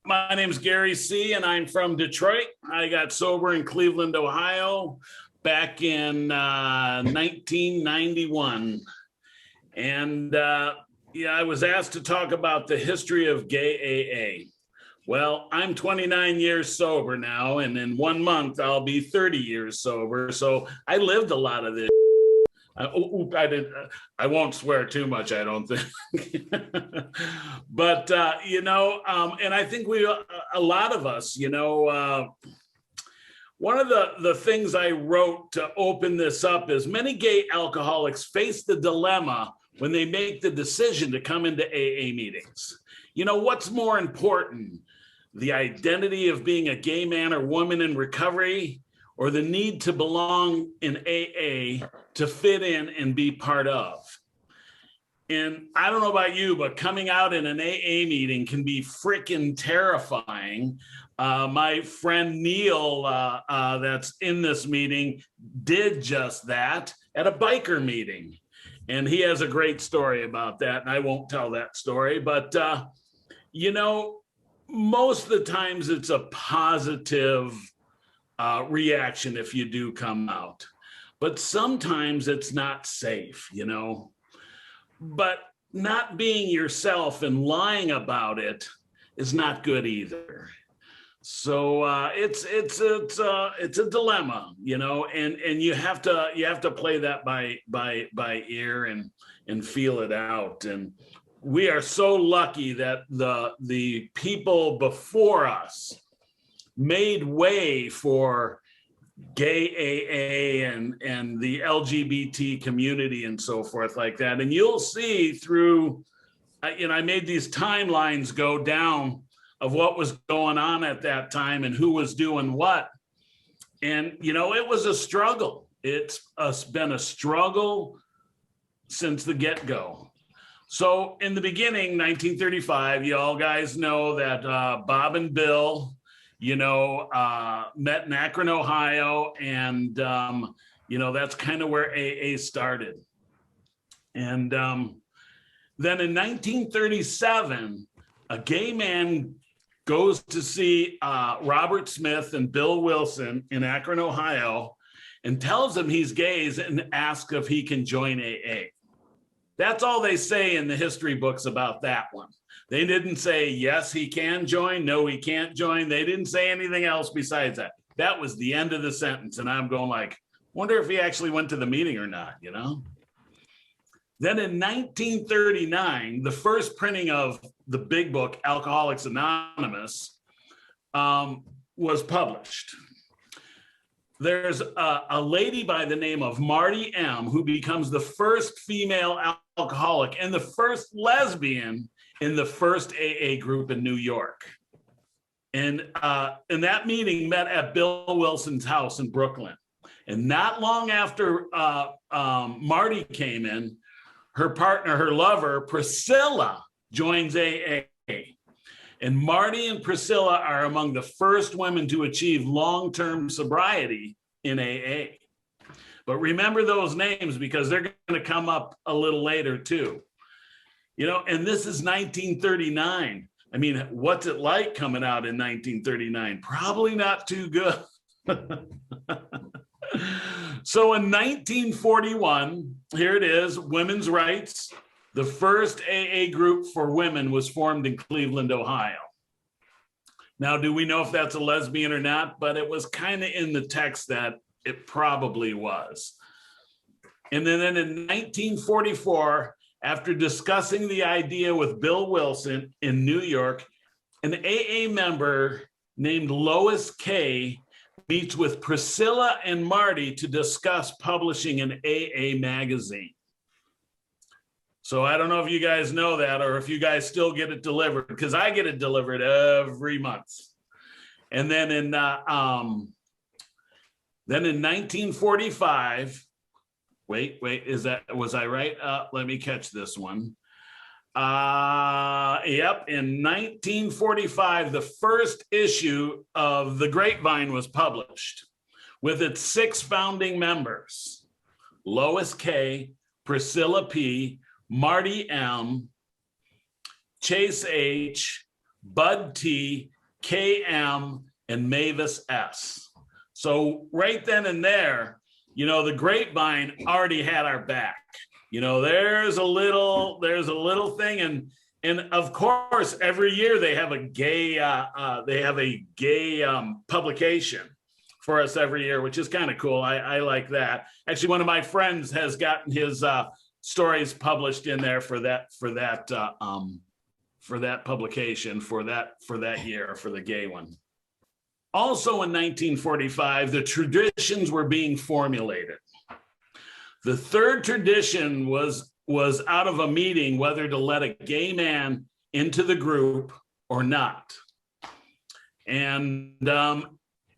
My name's Gayr C, and I'm from Detroit. I got sober in Cleveland, Ohio, back in 1991. And yeah, I was asked to talk about the history of gay AA. Well, I'm 29 years sober now, and in 1 month, I'll be 30 years sober. So I lived a lot of this. I won't swear too much, I don't think. But, and I think a lot of us, one of the things I wrote to open this up is many gay alcoholics face the dilemma when they make the decision to come into AA meetings. What's more important, the identity of being a gay man or woman in recovery, or the need to belong in AA to fit in and be part of? And I don't know about you, but coming out in an AA meeting can be freaking terrifying. My friend Neil, that's in this meeting, did just that at a biker meeting. And he has a great story about that, and I won't tell that story. But, most of the times it's a positive reaction if you do come out. But sometimes it's not safe, But not being yourself and lying about it is not good either. So it's a dilemma, and you have to play that by ear and feel it out. And we are so lucky that the people before us made way for gay AA and the LGBT community and so forth like that. And you'll see through, I made these timelines go down of what was going on at that time and who was doing what. And, it was a struggle. It's been a struggle since the get-go. So in the beginning, 1935, you all guys know that Bob and Bill, met in Akron, Ohio, and, that's kind of where AA started. And then in 1937, a gay man goes to see Robert Smith and Bill Wilson in Akron, Ohio, and tells him he's gay and asks if he can join AA. That's all they say in the history books about that one. They didn't say, yes, he can join, no, he can't join. They didn't say anything else besides that. That was the end of the sentence. And I'm going like, wonder if he actually went to the meeting or not, Then in 1939, the first printing of the big book, Alcoholics Anonymous, was published. There's a lady by the name of Marty M., who becomes the first female alcoholic and the first lesbian in the first AA group in New York. And that meeting met at Bill Wilson's house in Brooklyn. And not long after Marty came in, her partner, her lover, Priscilla, joins AA. And Marty and Priscilla are among the first women to achieve long-term sobriety in AA. But remember those names because they're going to come up a little later too. And this is 1939. I mean, what's it like coming out in 1939? Probably not too good. So in 1941, here it is, women's rights. The first AA group for women was formed in Cleveland, Ohio. Now, do we know if that's a lesbian or not? But it was kind of in the text that it probably was. And then in 1944, after discussing the idea with Bill Wilson in New York, an AA member named Lois K. meets with Priscilla and Marty to discuss publishing an AA magazine. So I don't know if you guys know that or if you guys still get it delivered, because I get it delivered every month. And then in 1945, was I right? Let me catch this one. Yep, in 1945, the first issue of The Grapevine was published with its 6 founding members: Lois K., Priscilla P., Marty M., Chase H., Bud T., KM, and Mavis S. So right then and there, you know, the grapevine already had our back. You know, there's a little thing, and of course, every year they have a gay publication for us every year, which is kind of cool. I like that. Actually, one of my friends has gotten his stories published in there for that publication for that year, for the gay one. Also in 1945, the traditions were being formulated. The third tradition was out of a meeting whether to let a gay man into the group or not. And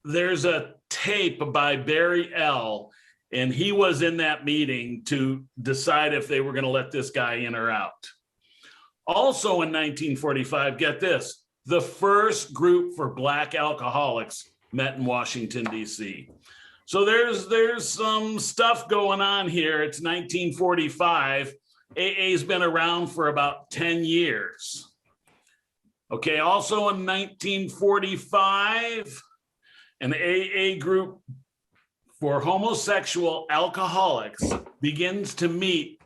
there's a tape by Barry L., and he was in that meeting to decide if they were going to let this guy in or out. Also in 1945, get this, the first group for Black alcoholics met in Washington, D.C. So there's some stuff going on here. It's 1945. AA's been around for about 10 years. Okay, also in 1945, an AA group for homosexual alcoholics begins to meet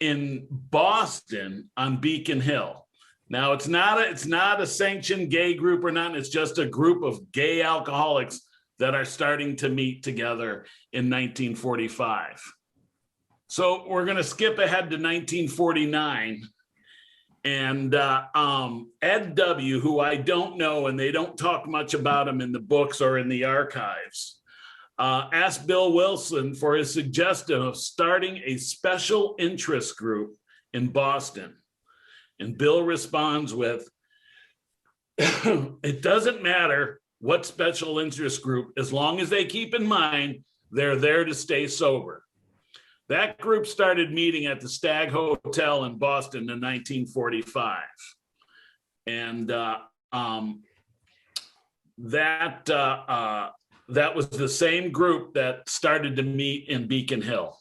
in Boston on Beacon Hill. Now, it's not a sanctioned gay group or not. It's just a group of gay alcoholics that are starting to meet together in 1945. So we're going to skip ahead to 1949. And Ed W., who I don't know, and they don't talk much about him in the books or in the archives, asked Bill Wilson for his suggestion of starting a special interest group in Boston. And Bill responds with, it doesn't matter what special interest group, as long as they keep in mind they're there to stay sober. That group started meeting at the Stag Hotel in Boston in 1945. And that was the same group that started to meet in Beacon Hill.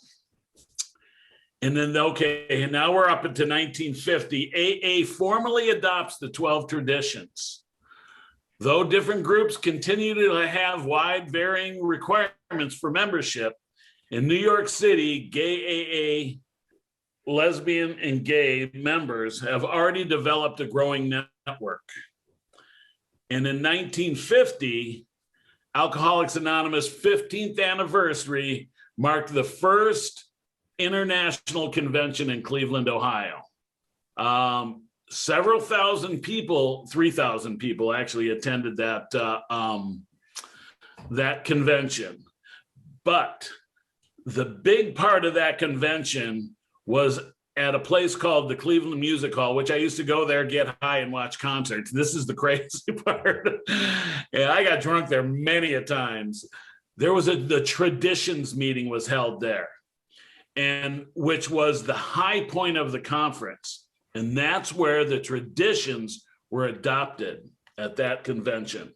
And then, okay, and now we're up into 1950. AA formally adopts the 12 traditions. Though different groups continue to have wide varying requirements for membership, in New York City, gay AA, lesbian, and gay members have already developed a growing network. And in 1950, Alcoholics Anonymous 15th anniversary marked the first international convention in Cleveland, Ohio. Several thousand people, 3,000 people actually attended that convention. But the big part of that convention was at a place called the Cleveland Music Hall, which I used to go there, get high, and watch concerts. This is the crazy part. Yeah, I got drunk there many a times. There was the traditions meeting was held there, and which was the high point of the conference. And that's where the traditions were adopted, at that convention.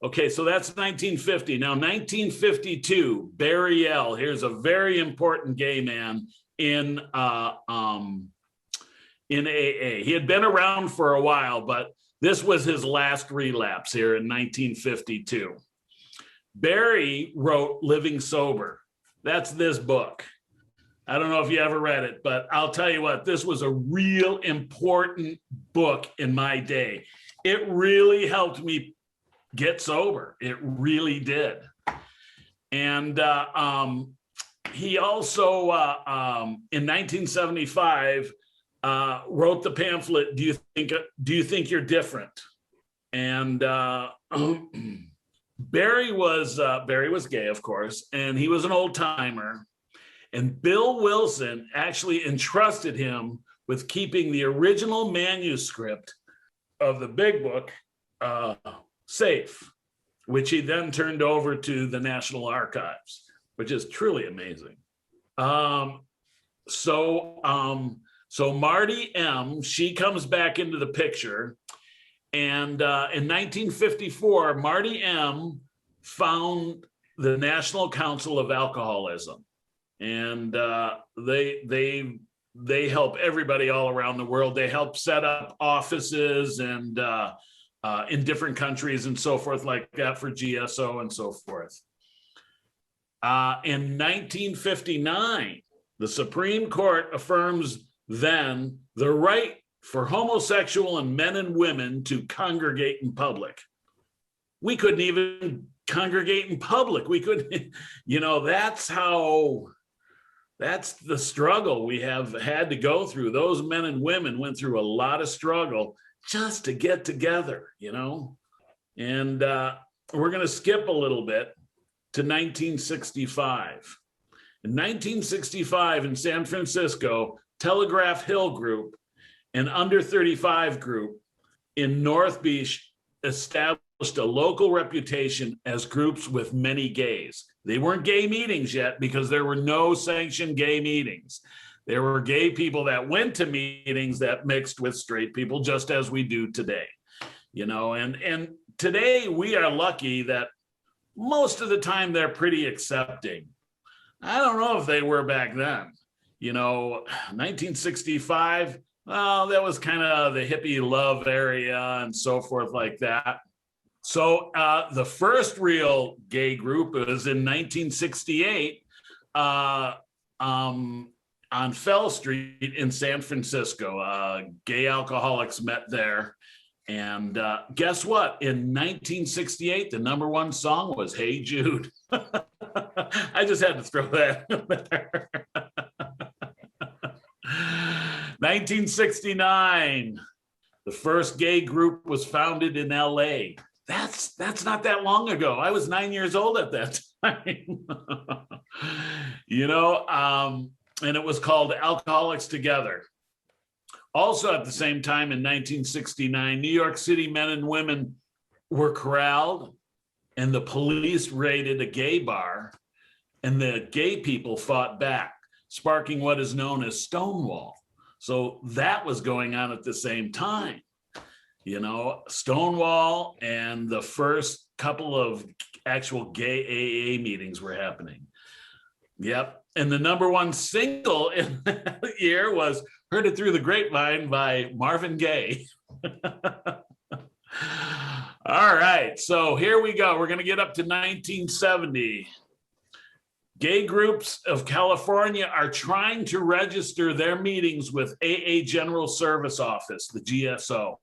Okay, so that's 1950. Now, 1952, Barry L., here's a very important gay man in AA. He had been around for a while, but this was his last relapse here in 1952. Barry wrote Living Sober. That's this book. I don't know if you ever read it, but I'll tell you what, this was a real important book in my day. It really helped me get sober. It really did. And he also, in 1975, wrote the pamphlet, Do You Think You're Different? And Barry was gay, of course, and he was an old timer. And Bill Wilson actually entrusted him with keeping the original manuscript of the big book safe, which he then turned over to the National Archives, which is truly amazing. So Marty M., she comes back into the picture. And in 1954, Marty M. found the National Council of Alcoholism. And they help everybody all around the world. They help set up offices and in different countries and so forth like that for GSO and so forth. In 1959, the Supreme Court affirms then the right for homosexual and men and women to congregate in public. We couldn't even congregate in public. We couldn't, that's the struggle we have had to go through. Those men and women went through a lot of struggle just to get together, and we're going to skip a little bit to 1965. In 1965 in San Francisco, Telegraph Hill Group, an under 35 group in North Beach, established a local reputation as groups with many gays. They weren't gay meetings yet because there were no sanctioned gay meetings. There were gay people that went to meetings that mixed with straight people, just as we do today. And today we are lucky that most of the time they're pretty accepting. I don't know if they were back then. 1965, well, that was kind of the hippie love area and so forth like that. So the first real gay group was in 1968 on Fell Street in San Francisco. Gay alcoholics met there. And guess what? In 1968, the #1 song was Hey Jude. I just had to throw that in there. 1969, the first gay group was founded in LA. That's not that long ago. I was 9 years old at that time. And it was called Alcoholics Together. Also at the same time in 1969, New York City men and women were corralled and the police raided a gay bar, and the gay people fought back, sparking what is known as Stonewall. So that was going on at the same time. Stonewall and the first couple of actual gay AA meetings were happening. Yep. And the #1 single in that year was Heard It Through the Grapevine by Marvin Gaye. All right, so here we go. We're going to get up to 1970. Gay groups of California are trying to register their meetings with AA General Service Office, the GSO.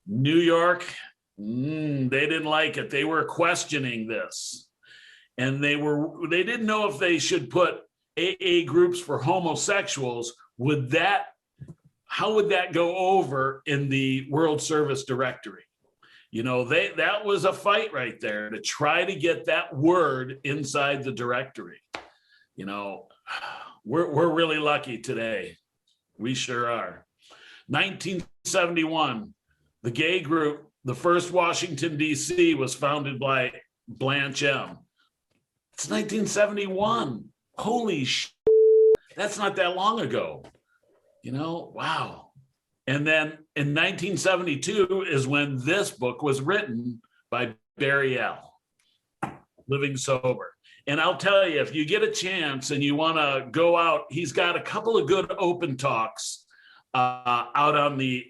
New York, they didn't like it. They were questioning this. And they didn't know if they should put AA groups for homosexuals. How would that go over in the World Service Directory? That was a fight right there to try to get that word inside the directory. We're really lucky today. We sure are. 1971, the gay group, the first Washington, D.C. was founded by Blanche M. It's 1971. Holy shit. That's not that long ago. Wow. And then in 1972 is when this book was written by Barry L., Living Sober. And I'll tell you, if you get a chance and you want to go out, he's got a couple of good open talks out on the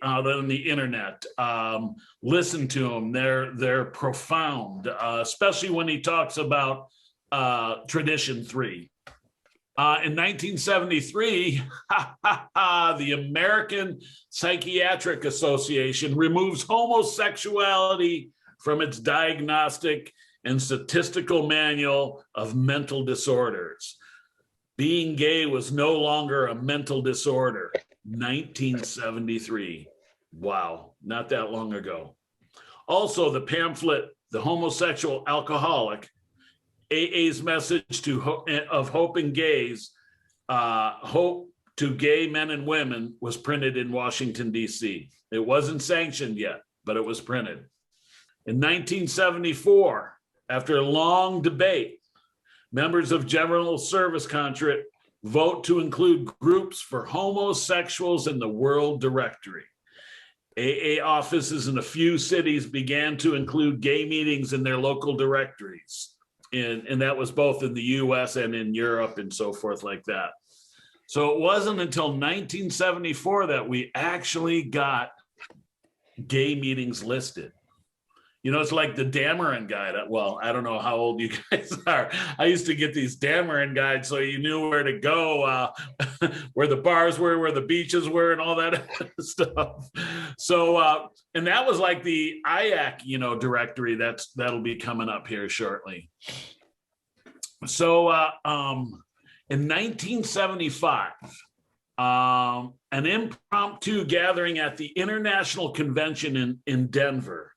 internet. Listen to them. They're profound, especially when he talks about Tradition 3. In 1973, the American Psychiatric Association removes homosexuality from its diagnostic and statistical manual of mental disorders. Being gay was no longer a mental disorder. 1973. Wow, not that long ago. Also, the pamphlet, The Homosexual Alcoholic, AA's message of hope and gays, hope to gay men and women, was printed in Washington, D.C. It wasn't sanctioned yet, but it was printed. In 1974, after a long debate, members of General Service Contract vote to include groups for homosexuals in the World Directory. AA offices in a few cities began to include gay meetings in their local directories. And that was both in the US and in Europe and so forth like that. So it wasn't until 1974 that we actually got gay meetings listed. You know, it's like the Dameron guide. Well, I don't know how old you guys are. I used to get these Dameron guides so you knew where to go, where the bars were, where the beaches were, and all that stuff. So, and that was like the IAC, you know, directory that'll be coming up here shortly. So, in 1975, an impromptu gathering at the International Convention in Denver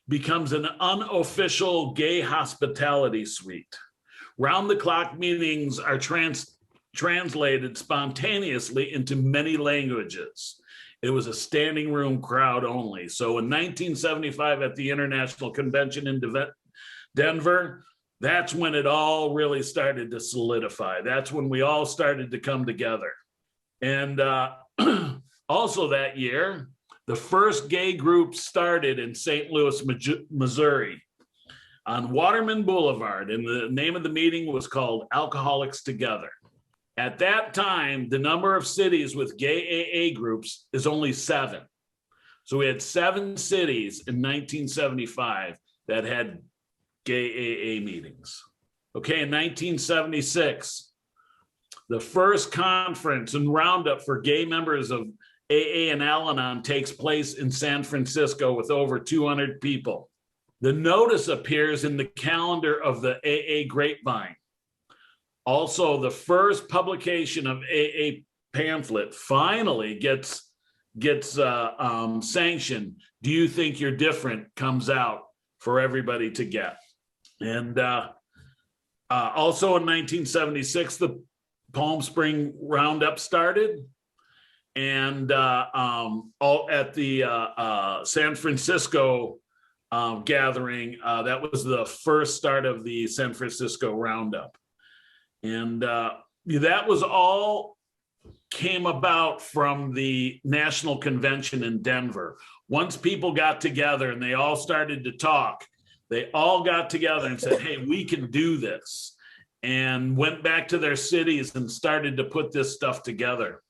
becomes an unofficial gay hospitality suite. Round-the-clock meetings are translated spontaneously into many languages. It was a standing room crowd only. So in 1975 at the International Convention in Denver, that's when it all really started to solidify. That's when we all started to come together. And also that year, the first gay group started in St. Louis, Missouri on Waterman Boulevard, and the name of the meeting was called Alcoholics Together. At that time, the number of cities with gay AA groups is only 7. So we had 7 cities in 1975 that had gay AA meetings. Okay, in 1976, the first conference and roundup for gay members of AA and Al-Anon takes place in San Francisco with over 200 people. The notice appears in the calendar of the AA Grapevine. Also, the first publication of AA pamphlet finally gets sanctioned. Do You Think You're Different comes out for everybody to get. And also in 1976, the Palm Spring Roundup started. And all at the San Francisco gathering, that was the first start of the San Francisco Roundup. And that was all came about from the National Convention in Denver. Once people got together and they all started to talk, they all got together and said, hey, we can do this, and went back to their cities and started to put this stuff together.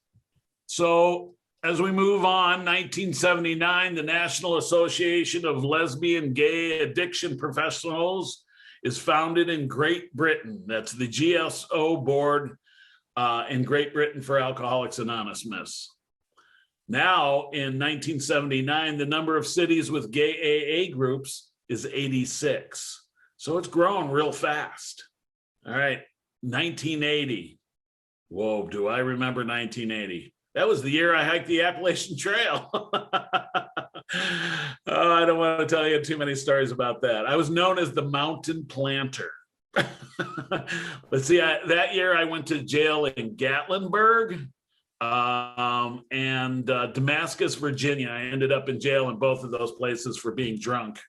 So as we move on, 1979, the National Association of Lesbian Gay Addiction Professionals is founded in Great Britain. That's the GSO board in Great Britain for Alcoholics Anonymous. Now, in 1979, the number of cities with gay AA groups is 86. So it's grown real fast. All right, 1980. Whoa, do I remember 1980? That was the year I hiked the Appalachian Trail. Oh, I don't want to tell you too many stories about that. I was known as the Mountain Planter. Let's see, that year I went to jail in Gatlinburg and Damascus, Virginia. I ended up in jail in both of those places for being drunk.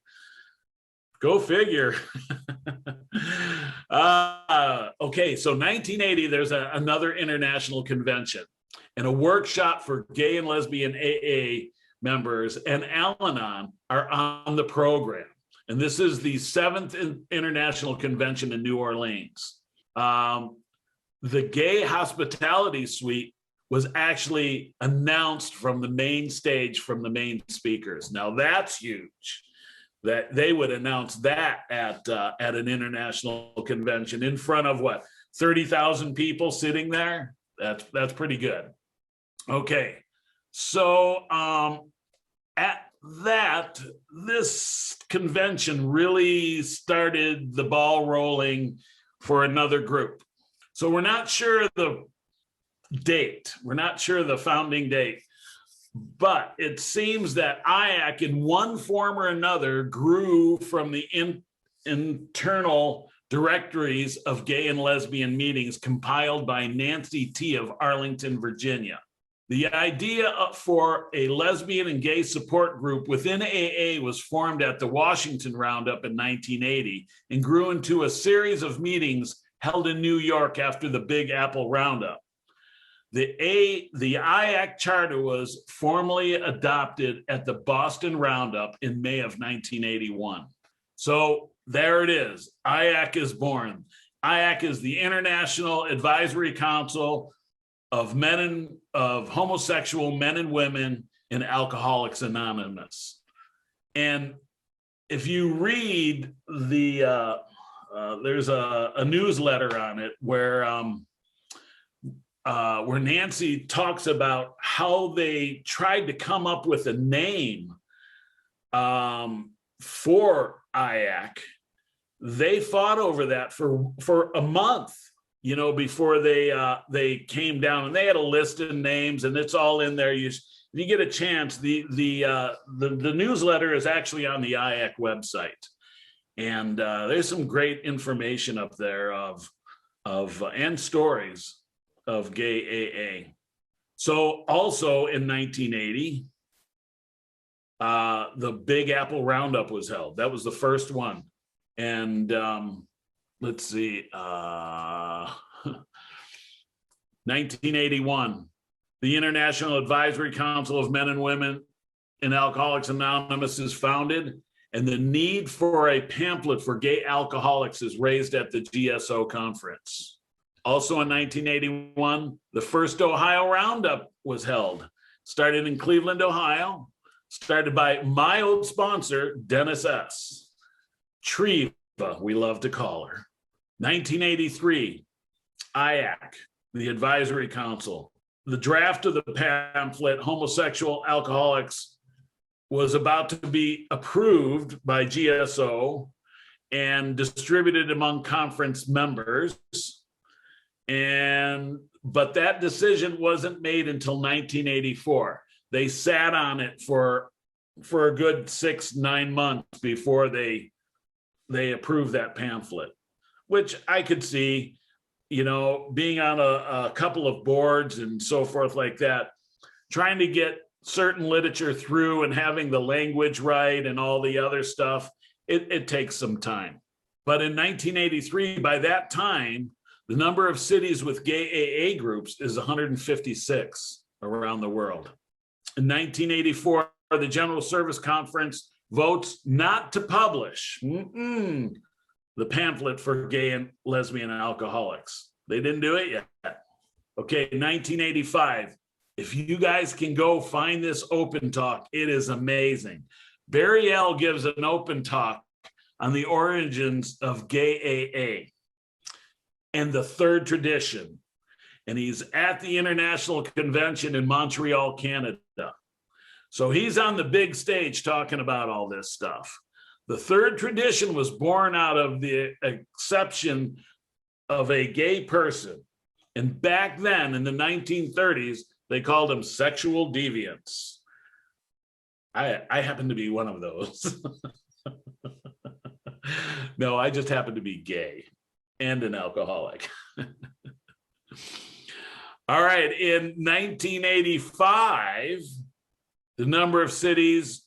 Go figure. Okay, so 1980, there's another international convention and a workshop for gay and lesbian AA members and Al-Anon are on the program. And this is the 7th International Convention in New Orleans. The Gay Hospitality Suite was actually announced from the main stage from the main speakers. Now that's huge, that they would announce that at an international convention in front of what, 30,000 people sitting there? That's pretty good. Okay, so at that, this convention really started the ball rolling for another group. So we're not sure the date, we're not sure the founding date, but it seems that IAC in one form or another grew from the internal directories of gay and lesbian meetings compiled by Nancy T. of Arlington, Virginia. The idea for a lesbian and gay support group within AA was formed at the Washington Roundup in 1980 and grew into a series of meetings held in New York after the Big Apple Roundup. The IAC charter was formally adopted at the Boston Roundup in May of 1981. So there it is, IAC is born. IAC is the International Advisory Council of homosexual men and women in Alcoholics Anonymous. And if you read the, there's a newsletter on it where Nancy talks about how they tried to come up with a name for IAC. They fought over that for a month, you know, before they came down, and they had a list of names, and it's all in there. If you get a chance, the newsletter is actually on the IAC website, and there's some great information up there of and stories of gay AA. So also in 1980, the Big Apple Roundup was held. That was the first one. And let's see, 1981, the International Advisory Council of Men and Women in Alcoholics Anonymous is founded, and the need for a pamphlet for gay alcoholics is raised at the GSO conference. Also in 1981, the first Ohio Roundup was held, started in Cleveland, Ohio, started by my old sponsor, Dennis S. Treva, we love to call her. 1983, IAC, the Advisory Council. The draft of the pamphlet, Homosexual Alcoholics, was about to be approved by GSO and distributed among conference members. But that decision wasn't made until 1984. They sat on it for a good 6-9 months before they approved that pamphlet, which I could see, you know, being on a couple of boards and so forth like that, trying to get certain literature through and having the language right and all the other stuff, it takes some time. But in 1983, by that time, the number of cities with gay AA groups is 156 around the world. In 1984, the General Service Conference votes not to publish the pamphlet for gay and lesbian alcoholics. They didn't do it yet. Okay, 1985. If you guys can go find this open talk, it is amazing. Barry L. gives an open talk on the origins of gay AA and the third tradition. And he's at the International Convention in Montreal, Canada. So he's on the big stage talking about all this stuff. The third tradition was born out of the exception of a gay person. And back then in the 1930s, they called them sexual deviants. I happen to be one of those. No, I just happen to be gay and an alcoholic. All right, in 1985, the number of cities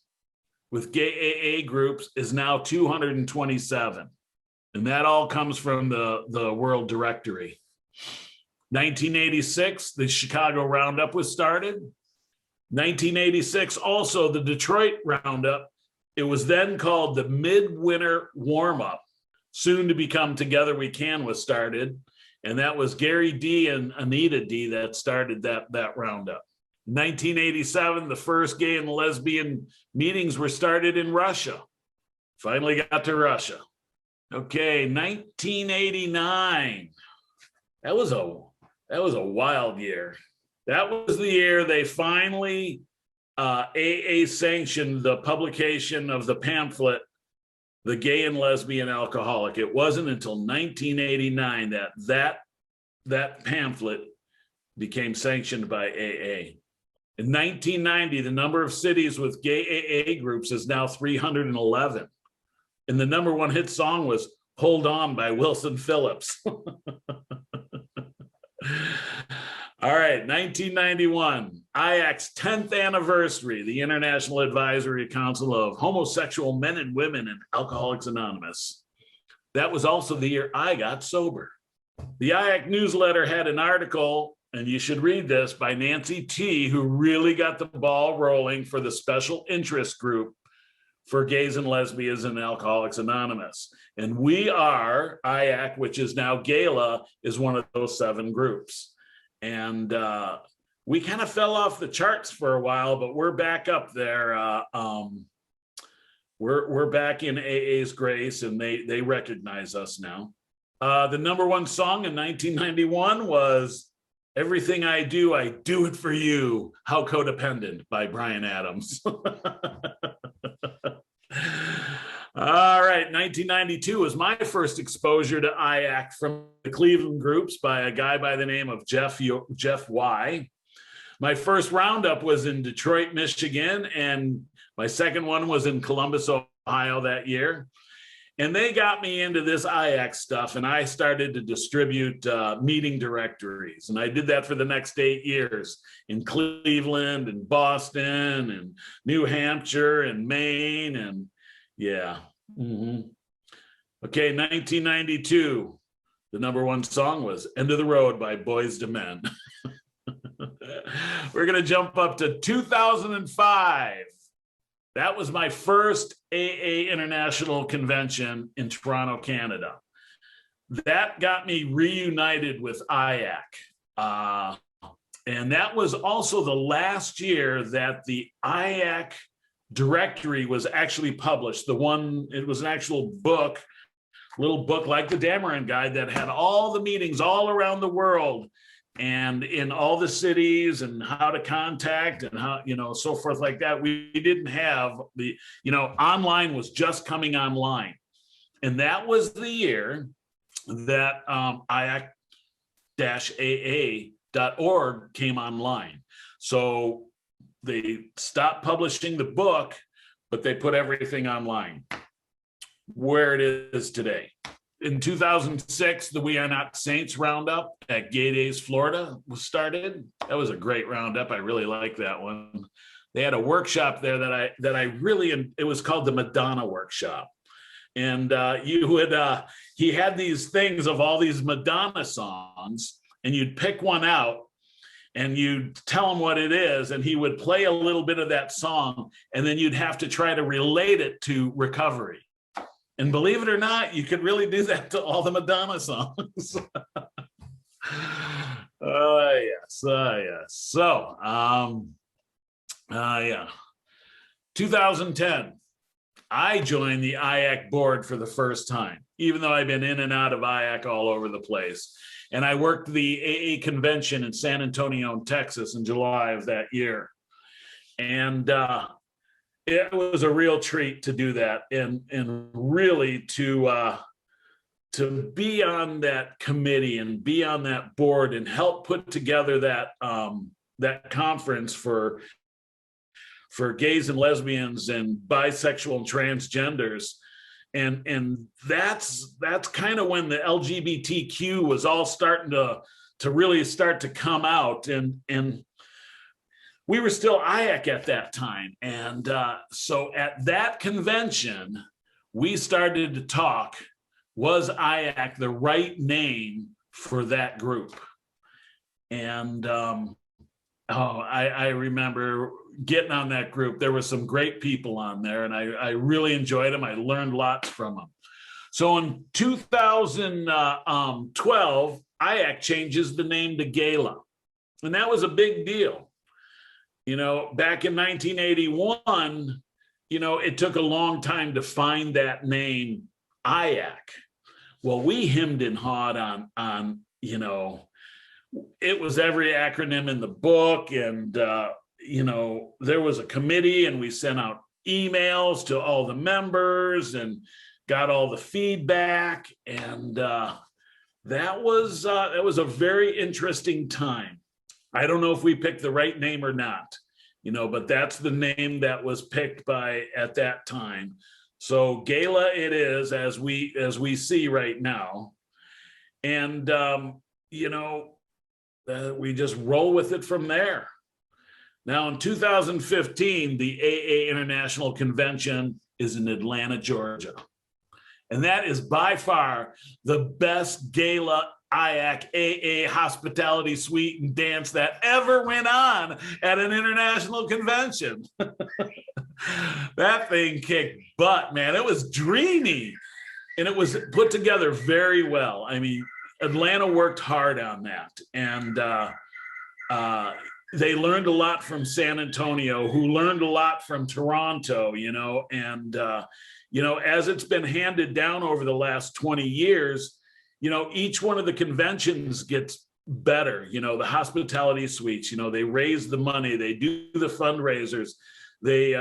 with gay AA groups is now 227. And that all comes from the World Directory. 1986, the Chicago Roundup was started. 1986, also the Detroit Roundup. It was then called the Midwinter Warm-Up. Soon to become Together We Can was started. And that was Gary D and Anita D that started that roundup. 1987, the first gay and lesbian meetings were started in Russia. Finally got to Russia. Okay, 1989. That was a wild year. That was the year they finally AA sanctioned the publication of the pamphlet, The Gay and Lesbian Alcoholic. It wasn't until 1989 that pamphlet became sanctioned by AA. In 1990, the number of cities with gay AA groups is now 311. And the number one hit song was Hold On by Wilson Phillips. All right, 1991, IAC's 10th anniversary, the International Advisory Council of Homosexual Men and Women in Alcoholics Anonymous. That was also the year I got sober. The IAC newsletter had an article, and you should read this, by Nancy T, who really got the ball rolling for the special interest group for gays and lesbians in Alcoholics Anonymous. And we are, IAC, which is now GALA, is one of those 7 groups. And we kind of fell off the charts for a while, but we're back up there. We're back in AA's grace, and they recognize us now. The #1 song in 1991 was "Everything I Do It for You, How Codependent" by Bryan Adams. All right, 1992 was my first exposure to IAC from the Cleveland groups by a guy by the name of Jeff Y. My first roundup was in Detroit, Michigan, and my second one was in Columbus, Ohio that year. And they got me into this IAC stuff, and I started to distribute meeting directories. And I did that for the next 8 years in Cleveland and Boston and New Hampshire and Maine. And yeah. Okay, 1992, the #1 song was "End of the Road" by Boyz II Men. We're going to jump up to 2005. That was my first AA International Convention in Toronto, Canada. That got me reunited with IAC. And that was also the last year that the IAC directory was actually published. It was an actual book, little book like the Dameron Guide that had all the meetings all around the world and in all the cities and how to contact and how, so forth like that. We didn't have online was just coming online. And that was the year that IAC-AA.org came online. So they stopped publishing the book, but they put everything online where it is today. In 2006, the We Are Not Saints roundup at Gay Days, Florida was started. That was a great roundup. I really like that one. They had a workshop there that I really, it was called the Madonna Workshop. And he had these things of all these Madonna songs, and you'd pick one out and you'd tell him what it is, and he would play a little bit of that song, and then you'd have to try to relate it to recovery. And believe it or not, you could really do that to all the Madonna songs. Yes. So, 2010, I joined the IAC board for the first time, even though I've been in and out of IAC all over the place. And I worked the AA convention in San Antonio, Texas in July of that year. And it was a real treat to do that, and really to be on that committee and be on that board and help put together that conference for gays and lesbians and bisexual and transgenders, and that's kind of when the LGBTQ was all starting to really start to come out, and we were still IAC at that time. And so at that convention, we started to talk, was IAC the right name for that group? And I remember getting on that group. There were some great people on there, and I really enjoyed them. I learned lots from them. So in 2012, IAC changes the name to Gala. And that was a big deal. Back in 1981, it took a long time to find that name, IAC. Well, we hemmed and hawed on it was every acronym in the book, and there was a committee, and we sent out emails to all the members and got all the feedback, and that was a very interesting time. I don't know if we picked the right name or not, but that's the name that was picked at that time. So Gala it is, as we see right now. And, we just roll with it from there. Now in 2015, the AA International Convention is in Atlanta, Georgia. And that is by far the best Gala IAC AA hospitality suite and dance that ever went on at an international convention. That thing kicked butt, man. It was dreamy, and it was put together very well. I mean, Atlanta worked hard on that, and they learned a lot from San Antonio, who learned a lot from Toronto, you know, and, you know, as it's been handed down over the last 20 years, you know, each one of the conventions gets better. You know, the hospitality suites, you know, they raise the money, they do the fundraisers, they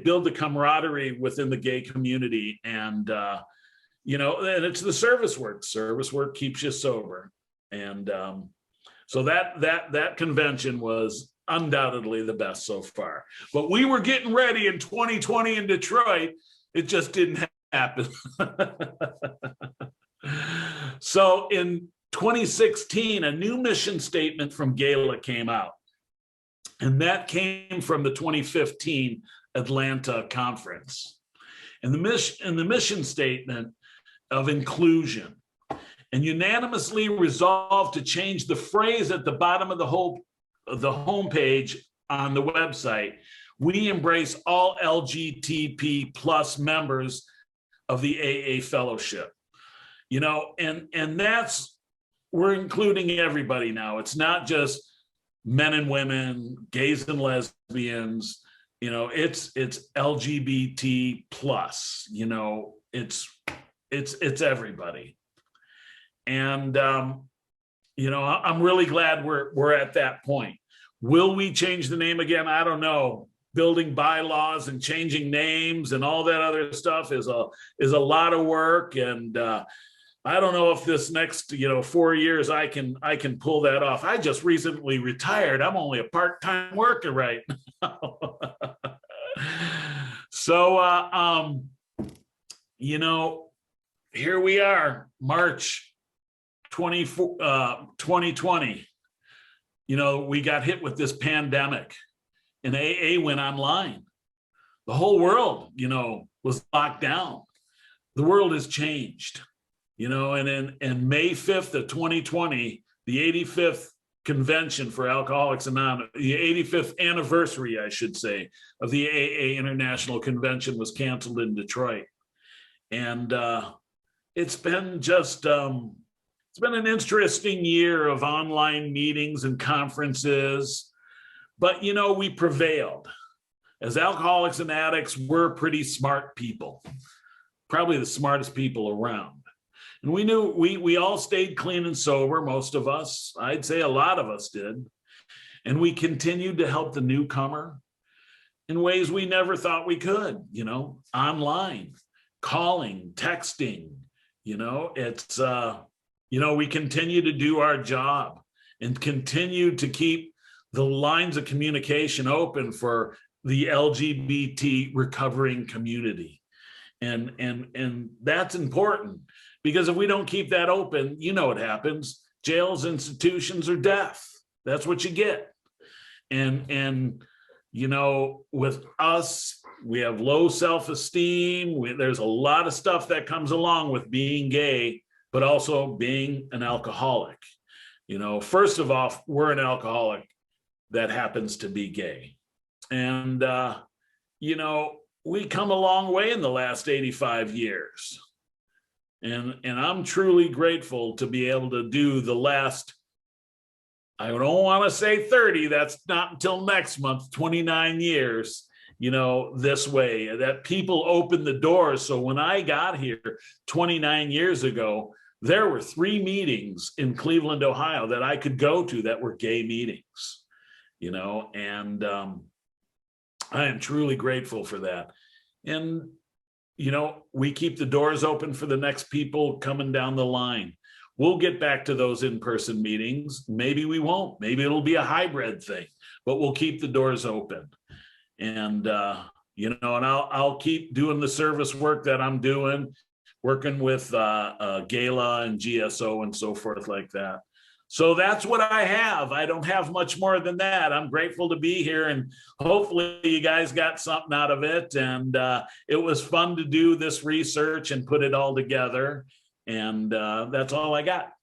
build the camaraderie within the gay community, and you know, and it's the service work. Service work keeps you sober, and so that convention was undoubtedly the best so far. But we were getting ready in 2020 in Detroit. It just didn't happen. So in 2016, a new mission statement from Gayla came out. And that came from the 2015 Atlanta conference. And the mission statement of inclusion, and unanimously resolved to change the phrase at the bottom of the homepage on the website. We embrace all LGBT plus members of the AA fellowship. You know, and that's, we're including everybody now. It's not just men and women, gays and lesbians, you know, it's LGBT plus, you know, it's everybody. And, you know, I'm really glad we're at that point. Will we change the name again? I don't know. Building bylaws and changing names and all that other stuff is a lot of work. And I don't know if this next, you know, 4 years I can pull that off. I just recently retired. I'm only a part-time worker right now. So, you know, here we are, March 2020. You know, we got hit with this pandemic, and AA went online. The whole world, you know, was locked down. The world has changed. You know, and in May 5th of 2020, the 85th convention for Alcoholics Anonymous, the 85th anniversary, I should say, of the AA International Convention was canceled in Detroit. And it's been just, it's been an interesting year of online meetings and conferences, but, you know, we prevailed. As alcoholics and addicts, we're pretty smart people, probably the smartest people around. And we knew we all stayed clean and sober, most of us. I'd say a lot of us did. And we continued to help the newcomer in ways we never thought we could, you know, online, calling, texting, you know, it's, you know, we continue to do our job and continue to keep the lines of communication open for the LGBT recovering community. And that's important. Because if we don't keep that open, you know what happens. Jails, institutions, or death. That's what you get. And you know, with us, we have low self-esteem. There's a lot of stuff that comes along with being gay, but also being an alcoholic. You know, first of all, we're an alcoholic that happens to be gay. And, you know, we come a long way in the last 85 years. And I'm truly grateful to be able to do the last, I don't want to say 30, that's not until next month, 29 years, you know, this way, that people opened the doors. So when I got here 29 years ago, there were 3 meetings in Cleveland, Ohio that I could go to that were gay meetings, you know, and I am truly grateful for that. And you know, we keep the doors open for the next people coming down the line. We'll get back to those in-person meetings. Maybe we won't. Maybe it'll be a hybrid thing, but we'll keep the doors open. And, you know, and I'll keep doing the service work that I'm doing, working with Gayla and GSO and so forth like that. So that's what I have. I don't have much more than that. I'm grateful to be here, and hopefully you guys got something out of it. And it was fun to do this research and put it all together. And that's all I got.